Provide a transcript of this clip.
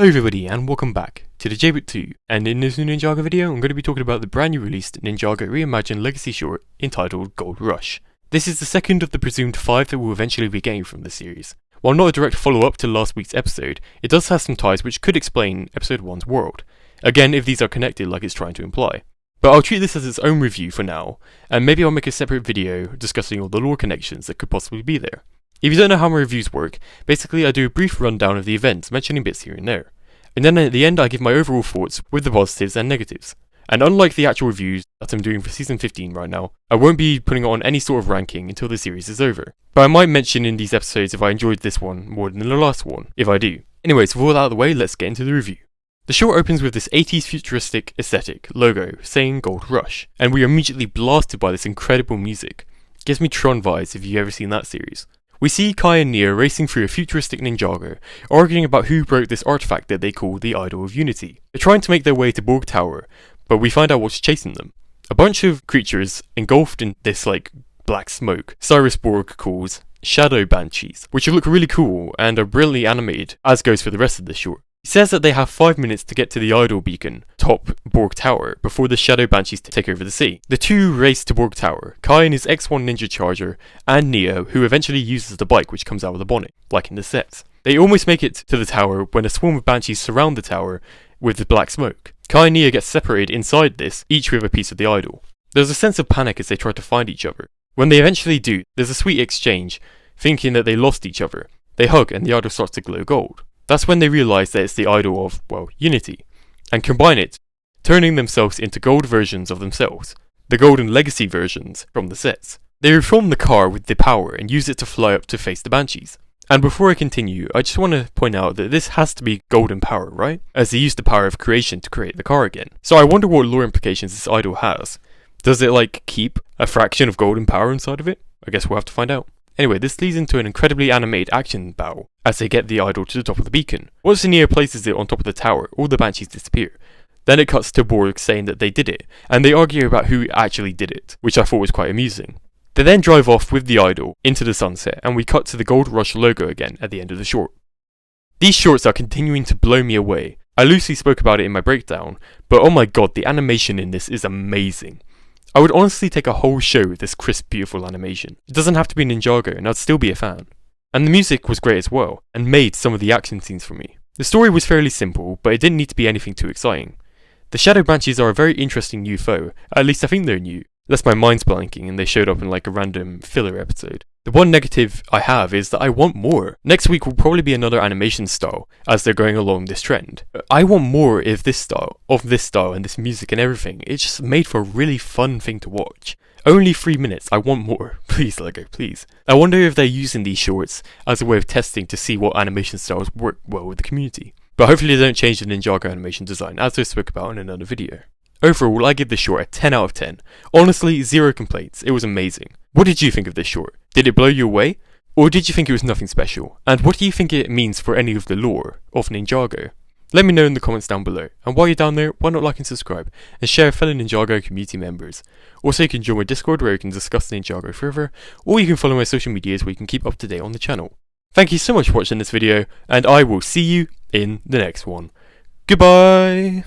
Hello everybody and welcome back to the JBoot 2, and in this new Ninjago video I'm going to be talking about the brand new released Ninjago Reimagined legacy short entitled Gold Rush. This is the second of the presumed 5 that we'll eventually be getting from the series. While not a direct follow-up to last week's episode, it does have some ties which could explain episode 1's world. Again, if these are connected like it's trying to imply. But I'll treat this as its own review for now, and maybe I'll make a separate video discussing all the lore connections that could possibly be there. If you don't know how my reviews work, basically I do a brief rundown of the events, mentioning bits here and there. And then at the end I give my overall thoughts with the positives and negatives. And unlike the actual reviews that I'm doing for season 15 right now, I won't be putting on any sort of ranking until the series is over. But I might mention in these episodes if I enjoyed this one more than the last one, if I do. Anyways, with all that out of the way, let's get into the review. The short opens with this 80s futuristic aesthetic logo saying Gold Rush, and we are immediately blasted by this incredible music. Gives me Tron vibes if you've ever seen that series. We see Kai and Nia racing through a futuristic Ninjago, arguing about who broke this artifact that they call the Idol of Unity. They're trying to make their way to Borg Tower, but we find out what's chasing them. A bunch of creatures engulfed in this black smoke Cyrus Borg calls Shadow Banshees, which look really cool and are brilliantly animated, as goes for the rest of the short. He says that they have 5 minutes to get to the Idol Beacon, top Borg Tower, before the Shadow Banshees take over the sea. The two race to Borg Tower, Kai in his X1 Ninja Charger, and Neo, who eventually uses the bike which comes out of the bonnet, like in the sets. They almost make it to the tower when a swarm of Banshees surround the tower with the black smoke. Kai and Neo get separated inside this, each with a piece of the idol. There's a sense of panic as they try to find each other. When they eventually do, there's a sweet exchange, thinking that they lost each other. They hug and the idol starts to glow gold. That's when they realise that it's the idol of, Unity, and combine it, turning themselves into gold versions of themselves, the golden legacy versions from the sets. They reform the car with the power and use it to fly up to face the Banshees. And before I continue, I just want to point out that this has to be golden power, right? As they use the power of creation to create the car again. So I wonder what lore implications this idol has. Does it keep a fraction of golden power inside of it? I guess we'll have to find out. Anyway, this leads into an incredibly animated action battle as they get the idol to the top of the beacon. Once Neo places it on top of the tower, all the Banshees disappear. Then it cuts to Borg saying that they did it, and they argue about who actually did it, which I thought was quite amusing. They then drive off with the idol into the sunset, and we cut to the Gold Rush logo again at the end of the short. These shorts are continuing to blow me away. I loosely spoke about it in my breakdown, but oh my god, the animation in this is amazing. I would honestly take a whole show with this crisp, beautiful animation. It doesn't have to be Ninjago, and I'd still be a fan. And the music was great as well, and made some of the action scenes for me. The story was fairly simple, but it didn't need to be anything too exciting. The Shadow Banshees are a very interesting new foe, at least I think they're new. Unless my mind's blanking and they showed up in a random filler episode. The one negative I have is that I want more. Next week will probably be another animation style, as they're going along this trend. I want more of this style and this music and everything. It's just made for a really fun thing to watch. Only 3 minutes, I want more. Please Lego, please. I wonder if they're using these shorts as a way of testing to see what animation styles work well with the community. But hopefully they don't change the Ninjago animation design, as I spoke about in another video. Overall, I give this short a 10 out of 10. Honestly, 0 complaints. It was amazing. What did you think of this short? Did it blow you away? Or did you think it was nothing special? And what do you think it means for any of the lore of Ninjago? Let me know in the comments down below. And while you're down there, why not like and subscribe, and share with fellow Ninjago community members. Also, you can join my Discord where you can discuss Ninjago further, or you can follow my social medias where you can keep up to date on the channel. Thank you so much for watching this video, and I will see you in the next one. Goodbye!